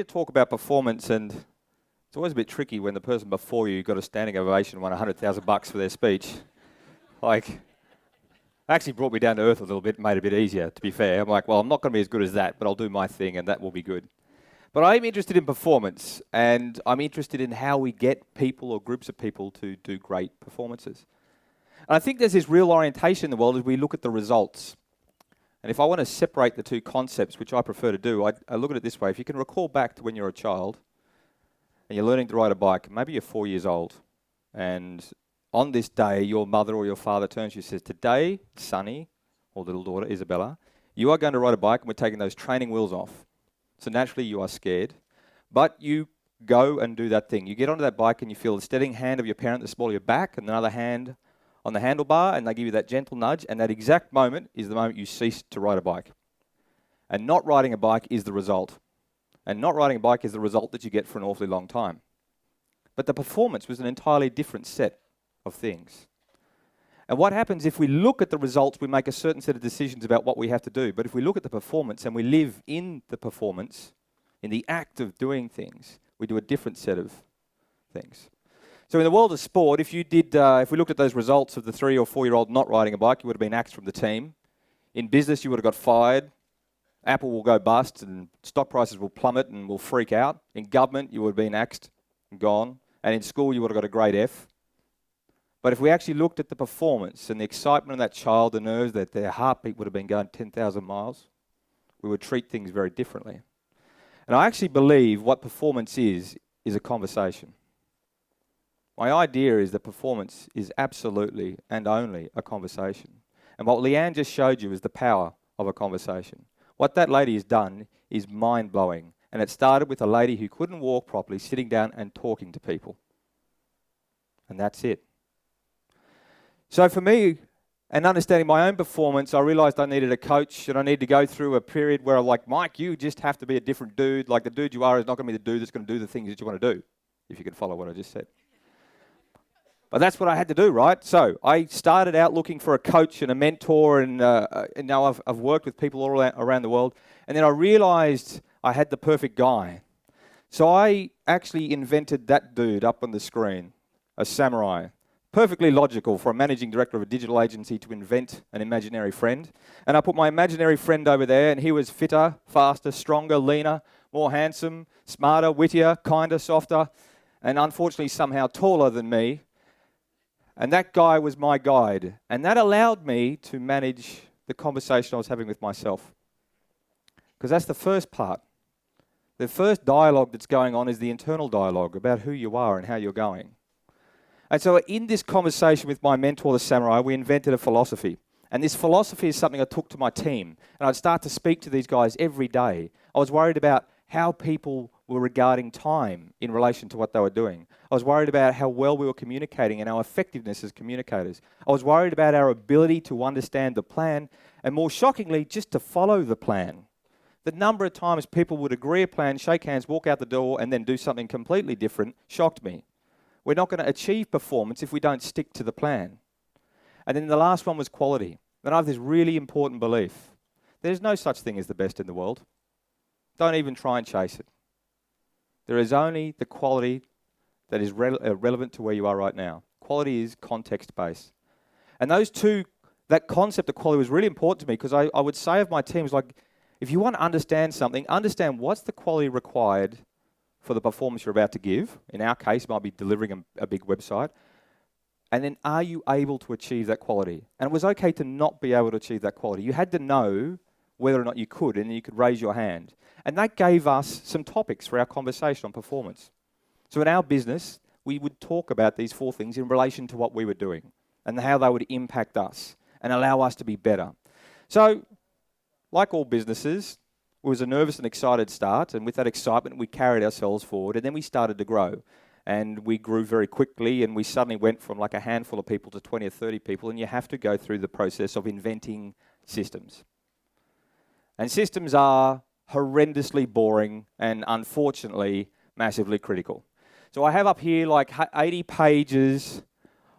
talk about performance, and it's always a bit tricky when the person before you got a standing ovation and won $100,000 for their speech. Like, actually brought me down to earth a little bit, made it a bit easier, to be fair. I'm like, well, I'm not going to be as good as that, but I'll do my thing and that will be good. But I'm interested in performance, and I'm interested in how we get people or groups of people to do great performances. And I think there's this real orientation in the world as we look at the results. And if I want to separate the two concepts, which I prefer to do, I look at it this way. If you can recall back to when you're a child and you're learning to ride a bike, maybe you're 4 years old, and on this day, your mother or your father turns to you and says, today, Sonny, or little daughter, Isabella, you are going to ride a bike and we're taking those training wheels off. So naturally you are scared, but you go and do that thing. You get onto that bike and you feel the steadying hand of your parent, the small of your back, and another hand on the handlebar, and they give you that gentle nudge, and that exact moment is the moment you cease to ride a bike. And not riding a bike is the result. And not riding a bike is the result that you get for an awfully long time. But the performance was an entirely different set of things. And what happens if we look at the results, we make a certain set of decisions about what we have to do. But if we look at the performance and we live in the performance, in the act of doing things, we do a different set of things. So in the world of sport, if we looked at those results of the 3 or 4 year old not riding a bike, you would have been axed from the team. In business, you would have got fired. Apple will go bust and stock prices will plummet and will freak out. In government, you would have been axed and gone. And in school, you would have got a grade F. But if we actually looked at the performance and the excitement of that child, the nerves, that their heartbeat would have been going 10,000 miles, we would treat things very differently. And I actually believe what performance is a conversation. My idea is that performance is absolutely and only a conversation. And what Leanne just showed you is the power of a conversation. What that lady has done is mind-blowing. And it started with a lady who couldn't walk properly, sitting down and talking to people. And that's it. So for me, and understanding my own performance, I realized I needed a coach, and I needed to go through a period where I'm like, Mike, you just have to be a different dude. Like, the dude you are is not going to be the dude that's going to do the things that you want to do, if you can follow what I just said. But that's what I had to do, right? So I started out looking for a coach and a mentor, and now I've worked with people all around the world. And then I realized I had the perfect guy. So I actually invented that dude up on the screen, a samurai. Perfectly logical for a managing director of a digital agency to invent an imaginary friend. And I put my imaginary friend over there, and he was fitter, faster, stronger, leaner, more handsome, smarter, wittier, kinder, softer, and unfortunately somehow taller than me. And that guy was my guide. And that allowed me to manage the conversation I was having with myself. Because that's the first part. The first dialogue that's going on is the internal dialogue about who you are and how you're going. And so in this conversation with my mentor, the samurai, we invented a philosophy. And this philosophy is something I took to my team. And I'd start to speak to these guys every day. I was worried about how people were regarding time in relation to what they were doing. I was worried about how well we were communicating and our effectiveness as communicators. I was worried about our ability to understand the plan, and more shockingly, just to follow the plan. The number of times people would agree a plan, shake hands, walk out the door, and then do something completely different shocked me. We're not going to achieve performance if we don't stick to the plan. And then the last one was quality. And I have this really important belief. There's no such thing as the best in the world. Don't even try and chase it. There is only the quality that is relevant to where you are right now. Quality is context-based. And that concept of quality was really important to me, because I would say of my teams, like, if you want to understand something, understand what's the quality required for the performance you're about to give. In our case, it might be delivering a big website. And then, are you able to achieve that quality? And it was okay to not be able to achieve that quality. You had to know whether or not you could, and you could raise your hand. And that gave us some topics for our conversation on performance. So in our business, we would talk about these 4 things in relation to what we were doing and how they would impact us and allow us to be better. So, like all businesses, it was a nervous and excited start, and with that excitement, we carried ourselves forward, and then we started to grow. And we grew very quickly, and we suddenly went from like a handful of people to 20 or 30 people, and you have to go through the process of inventing systems. And systems are horrendously boring and, unfortunately, massively critical. So I have up here like 80 pages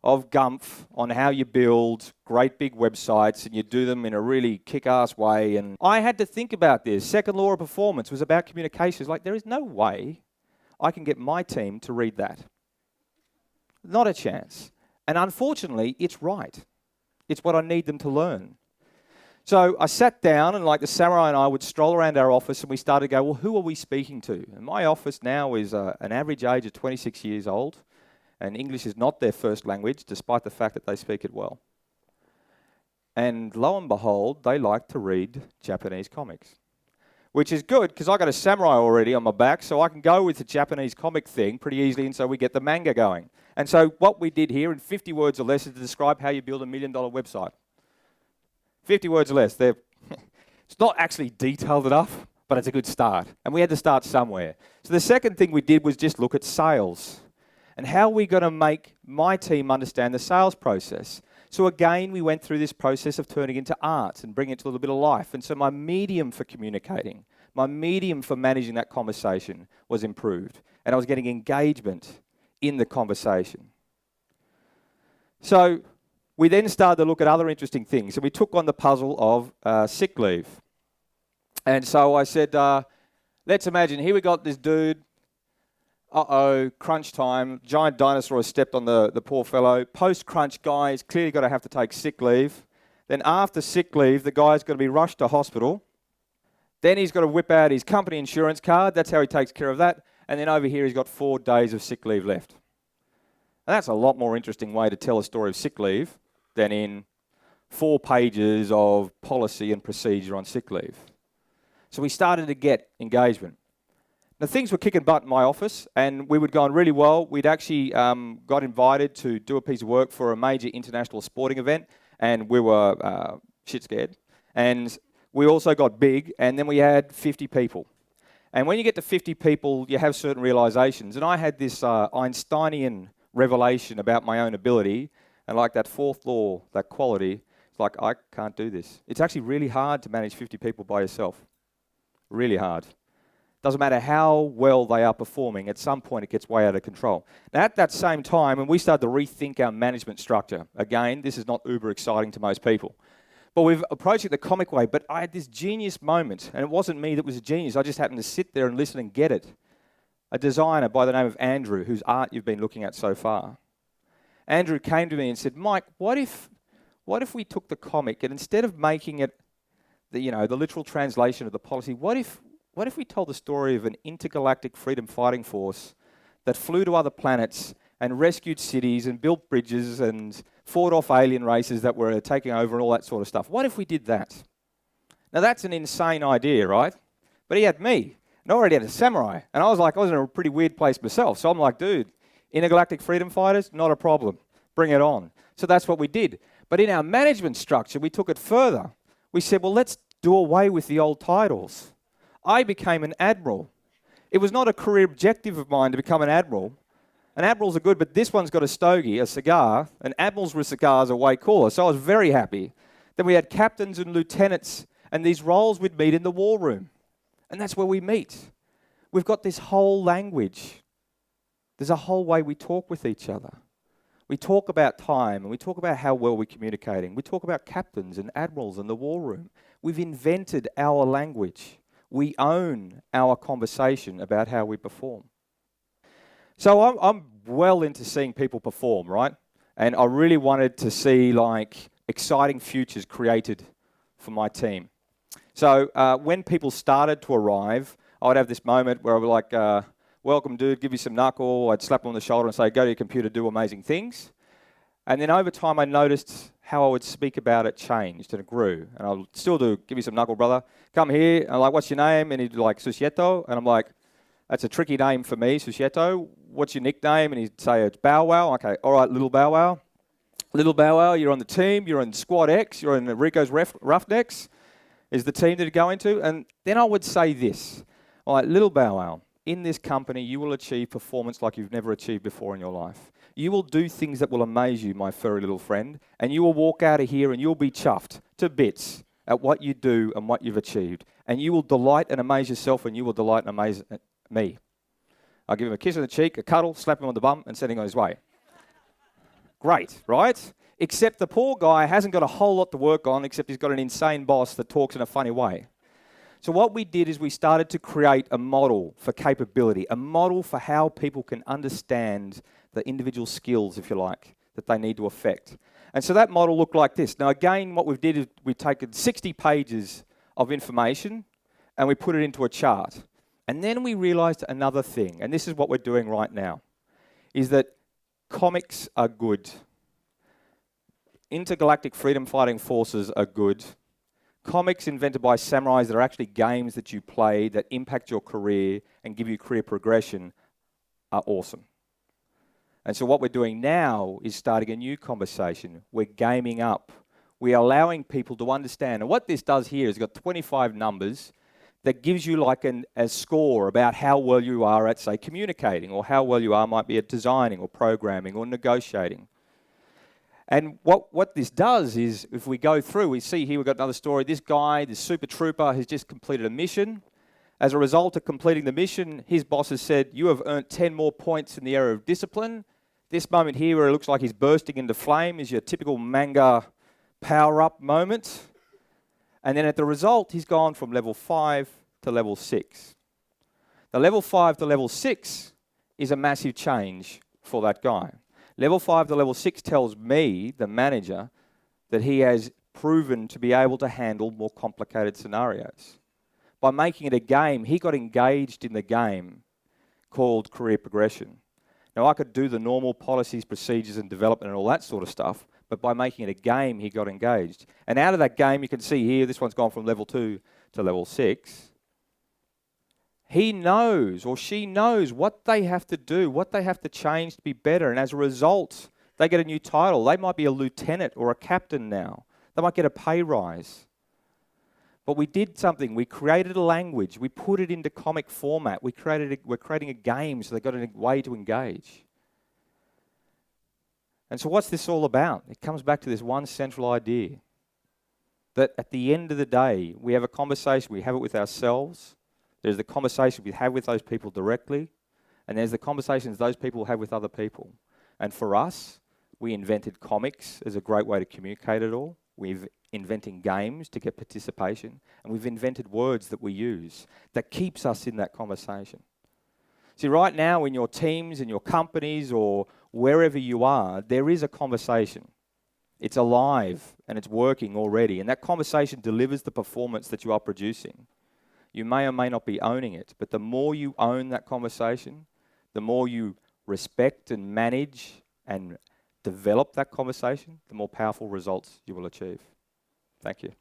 of gumph on how you build great big websites, and you do them in a really kick-ass way. And I had to think about this. Second law of performance was about communications. Like, there is no way I can get my team to read that. Not a chance. And unfortunately, it's right. It's what I need them to learn. So I sat down, and like the samurai and I would stroll around our office, and we started to go, well, who are we speaking to? And my office now is an average age of 26 years old, and English is not their first language, despite the fact that they speak it well. And lo and behold, they like to read Japanese comics, which is good, because I got a samurai already on my back, so I can go with the Japanese comic thing pretty easily, and so we get the manga going. And so what we did here in 50 words or less is to describe how you build $1 million website. 50 words or less. It's not actually detailed enough, but it's a good start. And we had to start somewhere. So the second thing we did was just look at sales. And how are we going to make my team understand the sales process? So again, we went through this process of turning it into art and bringing it to a little bit of life. And so my medium for communicating, my medium for managing that conversation was improved. And I was getting engagement in the conversation. So we then started to look at other interesting things. And we took on the puzzle of sick leave. And so I said, let's imagine here we got this dude. Crunch time. Giant dinosaur has stepped on the poor fellow. Post-crunch guy is clearly going to have to take sick leave. Then after sick leave, the guy's going to be rushed to hospital. Then he's got to whip out his company insurance card. That's how he takes care of that. And then over here, he's got 4 days of sick leave left. And that's a lot more interesting way to tell a story of sick leave than in 4 pages of policy and procedure on sick leave. So we started to get engagement. Now, things were kicking butt in my office, and we were going really well. We'd actually got invited to do a piece of work for a major international sporting event, and we were shit scared. And we also got big, and then we had 50 people. And when you get to 50 people, you have certain realizations. And I had this Einsteinian revelation about my own ability, and like that 4th law, that quality, it's like, I can't do this. It's actually really hard to manage 50 people by yourself. Really hard. Doesn't matter how well they are performing, at some point it gets way out of control. Now, at that same time, when we started to rethink our management structure, again, this is not uber exciting to most people, but we've approached it the comic way. But I had this genius moment, and it wasn't me that was a genius. I just happened to sit there and listen and get it. A designer by the name of Andrew, whose art you've been looking at so far. Andrew came to me and said, Mike, what if we took the comic and instead of making it the literal translation of the policy, what if we told the story of an intergalactic freedom fighting force that flew to other planets and rescued cities and built bridges and fought off alien races that were taking over and all that sort of stuff? What if we did that? Now, that's an insane idea, right? But he had me, and I already had a samurai. And I was in a pretty weird place myself. So I'm like, dude, intergalactic freedom fighters, not a problem. Bring it on. So that's what we did. But in our management structure, we took it further. We said, well, let's do away with the old titles. I became an admiral. It was not a career objective of mine to become an admiral. And admirals are good, but this one's got a stogie, a cigar, and admirals with cigars are way cooler. So I was very happy. Then we had captains and lieutenants, and these roles we'd meet in the war room. And that's where we meet. We've got this whole language. There's a whole way we talk with each other. We talk about time, and we talk about how well we're communicating. We talk about captains and admirals in the war room. We've invented our language. We own our conversation about how we perform. So I'm well into seeing people perform, right? And I really wanted to see exciting futures created for my team. So when people started to arrive, I would have this moment where I would be welcome dude, give you some knuckle. I'd slap them on the shoulder and say, go to your computer, do amazing things. And then over time I noticed how I would speak about it changed and it grew. And I'll still do, give me some knuckle, brother. Come here. And I'm like, what's your name? And he'd be like, Susieto. And I'm like, that's a tricky name for me, Susieto. What's your nickname? And he'd say, it's Bow Wow. Okay, all right, Little Bow Wow. Little Bow Wow, you're on the team. You're in Squad X. You're in Rico's Roughnecks is the team that he'd go into. And then I would say this. All right, Little Bow Wow, in this company, you will achieve performance like you've never achieved before in your life. You will do things that will amaze you, my furry little friend, and you will walk out of here and you'll be chuffed to bits at what you do and what you've achieved. And you will delight and amaze yourself, and you will delight and amaze me. I'll give him a kiss on the cheek, a cuddle, slap him on the bum, and send him on his way. Great, right? Except the poor guy hasn't got a whole lot to work on, except he's got an insane boss that talks in a funny way. So what we did is we started to create a model for capability, a model for how people can understand the individual skills, if you like, that they need to affect. And so that model looked like this. Now again, what we've did is we've taken 60 pages of information and we put it into a chart. And then we realized another thing, and this is what we're doing right now, is that comics are good. Intergalactic freedom fighting forces are good. Comics invented by samurais that are actually games that you play that impact your career and give you career progression are awesome. And so what we're doing now is starting a new conversation. We're gaming up. We're allowing people to understand. And what this does here is got 25 numbers that gives you like a score about how well you are at, say, communicating, or how well you are might be at designing or programming or negotiating. And what this does is, if we go through, we see here we've got another story. This guy, this super trooper, has just completed a mission. As a result of completing the mission, his boss has said, you have earned 10 more points in the area of discipline. This moment here where it looks like he's bursting into flame is your typical manga power-up moment. And then at the result, he's gone from level 5 to level 6. The level 5 to level 6 is a massive change for that guy. Level 5 to level 6 tells me, the manager, that he has proven to be able to handle more complicated scenarios. By making it a game, he got engaged in the game called career progression. Now, I could do the normal policies, procedures, and development and all that sort of stuff, but by making it a game, he got engaged. And out of that game, you can see here, this one's gone from level 2 to level 6. He knows, or she knows, what they have to do, what they have to change to be better. And as a result, they get a new title. They might be a lieutenant or a captain now. They might get a pay rise. But we did something. We created a language. We put it into comic format. We're creating a game, so they've got a way to engage. And so what's this all about? It comes back to this one central idea, that at the end of the day, we have a conversation. We have it with ourselves. There's the conversation we have with those people directly, and there's the conversations those people have with other people. And for us, we invented comics as a great way to communicate it all. We've invented games to get participation, and we've invented words that we use that keeps us in that conversation. See, right now in your teams, in your companies, or wherever you are, there is a conversation. It's alive, and it's working already, and that conversation delivers the performance that you are producing. You may or may not be owning it, but the more you own that conversation, the more you respect and manage and develop that conversation, the more powerful results you will achieve. Thank you.